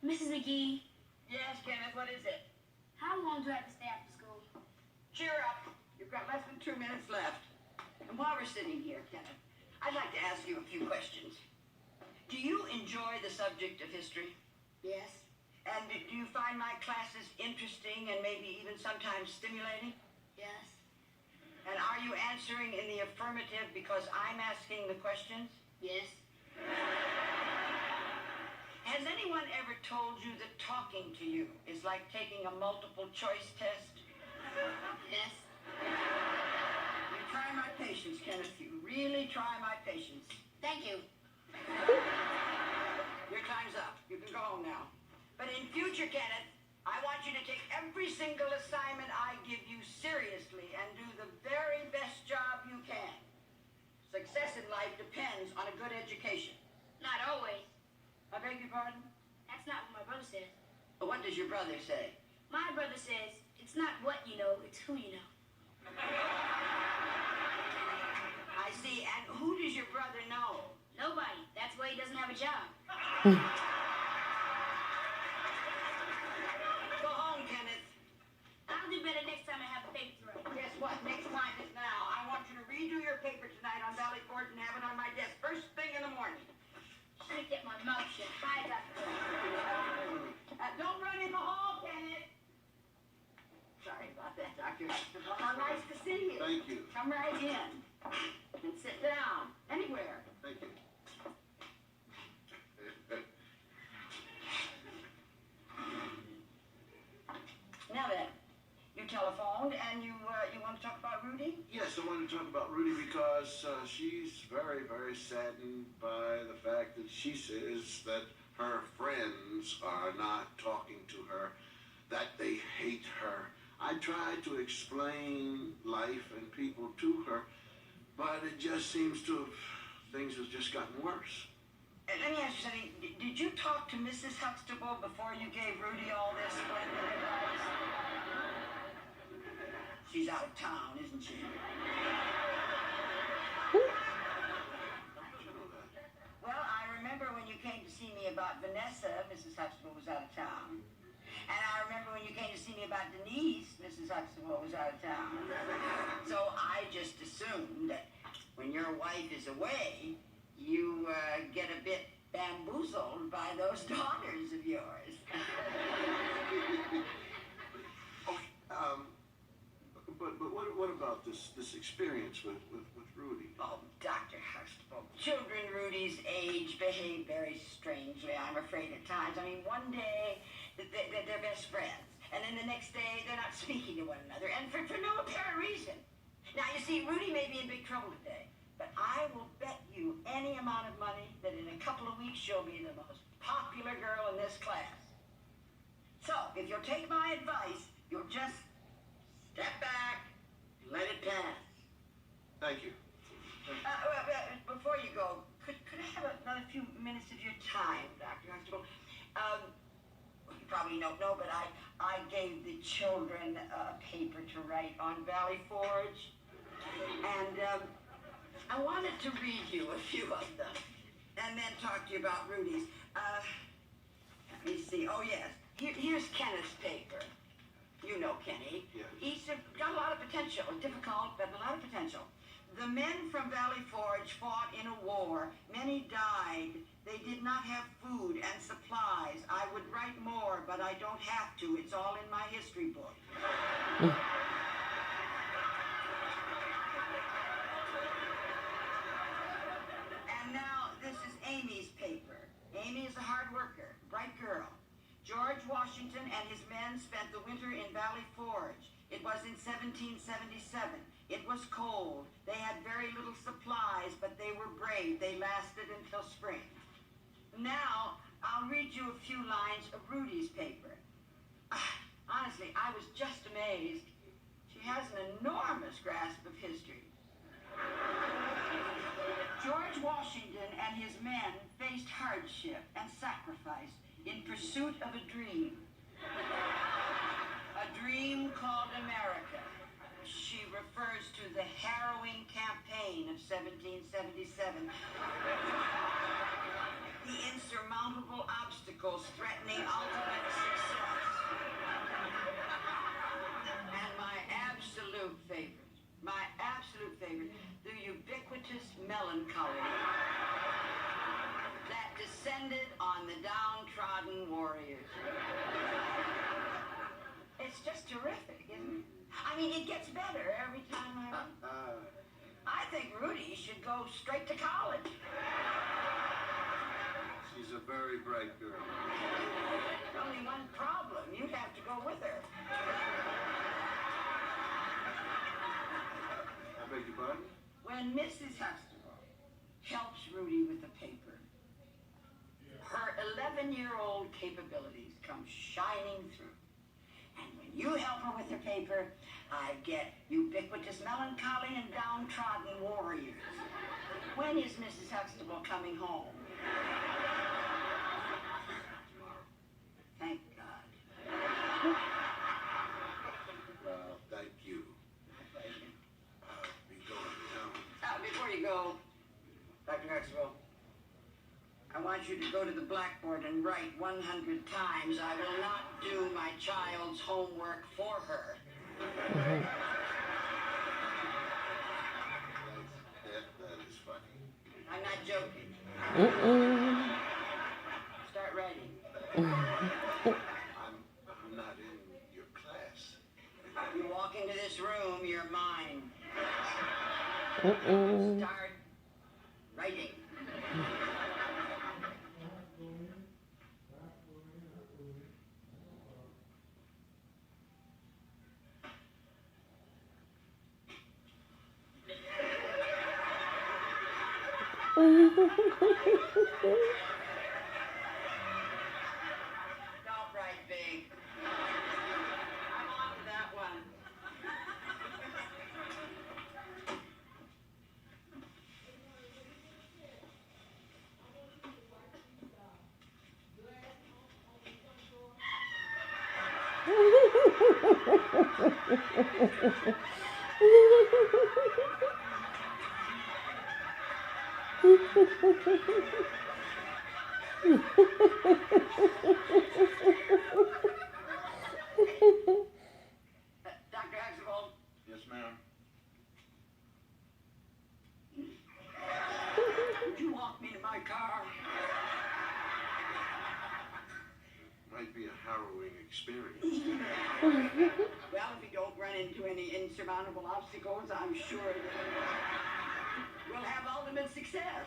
Mrs. McGee. Yes, Kenneth, what is it? How long do I have to stay after school? Cheer up. You've got less than 2 minutes left. And while we're sitting here, Kenneth, I'd like to ask you a few questions. Do you enjoy the subject of history? Yes. And do you find my classes interesting and maybe even sometimes stimulating? Yes. And are you answering in the affirmative because I'm asking the questions? Yes. Has anyone ever told you that talking to you is like taking a multiple choice test? Yes. You try my patience, Kenneth. You really try my patience. Thank you. Your time's up. You can go home now. But in future, Kenneth, I want you to take every single assignment I give you seriously and do the very best job you can. Success in life depends on a good education. Not always. I beg your pardon? That's not what my brother says. What does your brother say? My brother says, it's not what you know, it's who you know. I see. And who does your brother know? Nobody. That's why he doesn't have a job. Go home, Kenneth. I'll do better next time I have a paper to write. Guess what? Next time is now. I want you to redo your paper tonight on Valley Forge and have it on my desk first thing in the morning. I should get my mouth shut. Hi, Dr. Don't run in the hall, Kenneth. Sorry about that, Doctor. How nice to see you. Thank you. Come right in and sit down. Anywhere. Thank you. Now then, you telephoned and you want to talk about Rudy? Yes, I want to talk about Rudy because she's very, very saddened by the fact that she says that her friends are not talking to her, that they hate her. I tried to explain life and people to her, but it just seems to have, things have just gotten worse. And let me ask you something. Did you talk to Mrs. Huxtable before you gave Rudy all this splendid advice? She's out of town, isn't she? Well, I remember when you came to see me about Vanessa, Mrs. Huxtable was out of town. And I remember when you came to see me about Denise, Mrs. Huxtable was out of town. So I just assumed that when your wife is away, you get a bit bamboozled by those daughters of yours. But what about this experience with Rudy? Oh, Dr. Huxtable, children Rudy's age behave very strangely, I'm afraid, at times. I mean, one day they're best friends, and then the next day they're not speaking to one another, and for no apparent reason. Now, you see, Rudy may be in big trouble today, but I will bet you any amount of money that in a couple of weeks she'll be the most popular girl in this class. So, if you'll take my advice, you'll just step back and let it pass. Thank you. Before you go, could I have another few minutes of your time, Dr. Huxtable? You probably don't know, but I gave the children a paper to write on Valley Forge, and I wanted to read you a few of them, and then talk to you about Rudy's. Let me see. Oh, yes. Here's Kenneth's paper. You know Kenny. Yeah. He's got a lot of potential. Difficult, but a lot of potential. The men from Valley Forge fought in a war. Many died. They did not have food and supplies. I would write more, but I don't have to. It's all in my history book. And now, this is Amy's paper. Amy is a hard worker, bright girl. George Washington and his men spent the winter in Valley Forge. It was in 1777. It was cold. They had very little supplies, but they were brave. They lasted until spring. Now, I'll read you a few lines of Rudy's paper. Honestly, I was just amazed. She has an enormous grasp of history. George Washington and his men faced hardship and sacrifice in pursuit of a dream called America. She refers to the harrowing campaign of 1777. The insurmountable obstacles threatening ultimate success. And my absolute favorite, the ubiquitous melancholy that descended on the downtrodden warriors. It's just terrific, isn't it? I mean, it gets better every time I read. I think Rudy should go straight to college. She's a very bright girl. Only one problem. You'd have to go with her. I beg your pardon? When Mrs. Huxtable helps Rudy with the paper, her 11-year-old capabilities come shining through. And when you help her with her paper, I get ubiquitous melancholy and downtrodden warriors. When is Mrs. Huxtable coming home? Thank God. Well, thank you. I'll be going now. Before you go, Dr. Huxtable, I want you to go to the blackboard and write 100 times, "I will not do my child's homework for her." That is funny. I'm not joking. Start writing. I'm not in your class. You walk into this room, you're mine. Start writing. Don't write big. I'm on to that one. Dr. Huxtable? Yes, ma'am. Would you walk me to my car? Might be a harrowing experience. Well, if you don't run into any insurmountable obstacles, I'm sure that we'll have ultimate success.